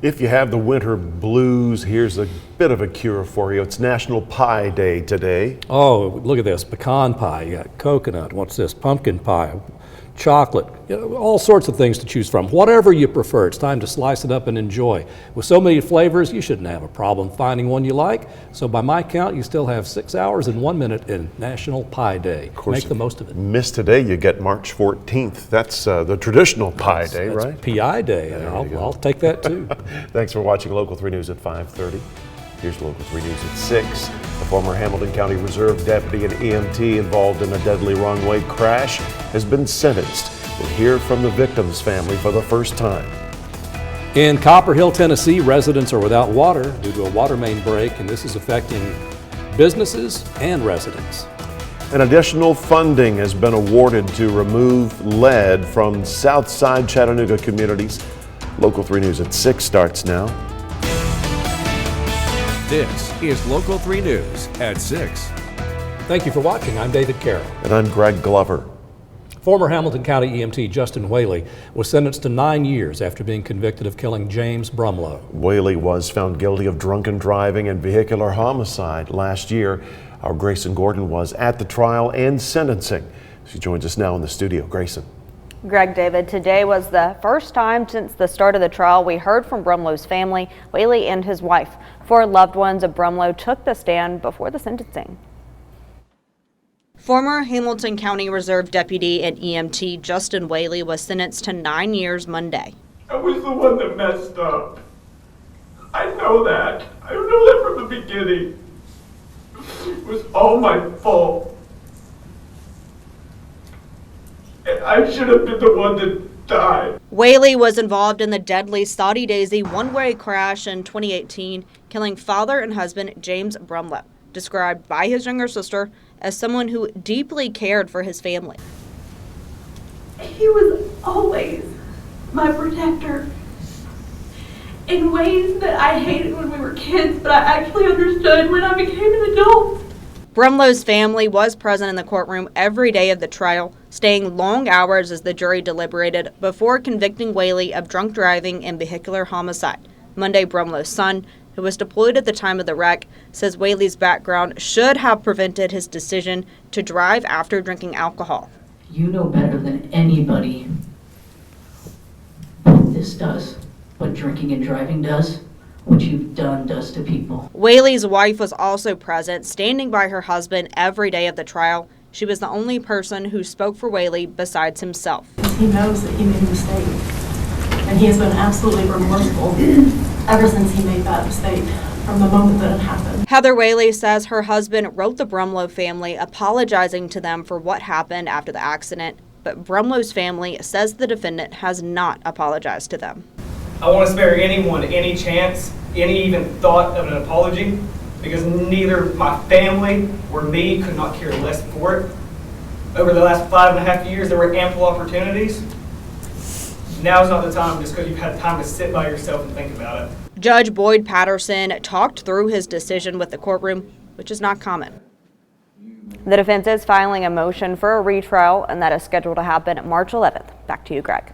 If you have the winter blues, here's a bit of a cure for you. It's National Pie Day today. Oh, look at this, pecan pie, you got coconut, what's this, pumpkin pie, chocolate, all sorts of things to choose from. Whatever you prefer, it's time to slice it up and enjoy. With so many flavors, you shouldn't have a problem finding one you like. So by my count, you still have 6 hours and 1 minute in National Pie Day. Of course, make the most of it. Miss today, you get March 14th. That's the traditional Pie Day, that's right? PI Day, and I'll take that too. Thanks for watching Local 3 News at 5:30. Here's Local 3 News at 6. The former Hamilton County Reserve deputy and EMT involved in a deadly wrong-way crash has been sentenced. We'll hear from the victim's family for the first time. In Copper Hill, Tennessee, residents are without water due to a water main break, and this is affecting businesses and residents. An additional funding has been awarded to remove lead from Southside Chattanooga communities. Local 3 News at 6 starts now. This is Local 3 News at 6. Thank you for watching. I'm David Carroll. And I'm Greg Glover. Former Hamilton County EMT Justin Whaley was sentenced to 9 years after being convicted of killing James Brumlow. Whaley was found guilty of drunken driving and vehicular homicide last year. Our Grayson Gordon was at the trial and sentencing. She joins us now in the studio. Grayson. Greg, David, today was the first time since the start of the trial we heard from Brumlow's family. Whaley and his wife, 4 loved ones of Brumlow, took the stand before the sentencing. Former Hamilton County Reserve Deputy and EMT Justin Whaley was sentenced to 9 years Monday. I was the one that messed up. I know that. I know that from the beginning. It was all my fault. And I should have been the one that died. Whaley was involved in the deadly Saudi Daisy one-way crash in 2018, killing father and husband James Brumlow, described by his younger sister as someone who deeply cared for his family. He was always my protector in ways that I hated when we were kids, but I actually understood when I became an adult. Brumlow's family was present in the courtroom every day of the trial, staying long hours as the jury deliberated before convicting Whaley of drunk driving and vehicular homicide. Monday, Brumlow's son, who was deployed at the time of the wreck, says Whaley's background should have prevented his decision to drive after drinking alcohol. You know better than anybody what this does, what drinking and driving does, what you've done does to people. Whaley's wife was also present, standing by her husband every day of the trial. She was the only person who spoke for Whaley besides himself. He knows that he made a mistake, and he has been absolutely remorseful ever since he made that mistake, from the moment that it happened. Heather Whaley says her husband wrote the Brumlow family apologizing to them for what happened after the accident, but Brumlow's family says the defendant has not apologized to them. I want to spare anyone any chance, any even thought of an apology, because neither my family or me could not care less for it. Over the last 5.5 years, there were ample opportunities. Now's not the time, just because you've had time to sit by yourself and think about it. Judge Boyd Patterson talked through his decision with the courtroom, which is not common. The defense is filing a motion for a retrial, and that is scheduled to happen March 11th. Back to you, Greg.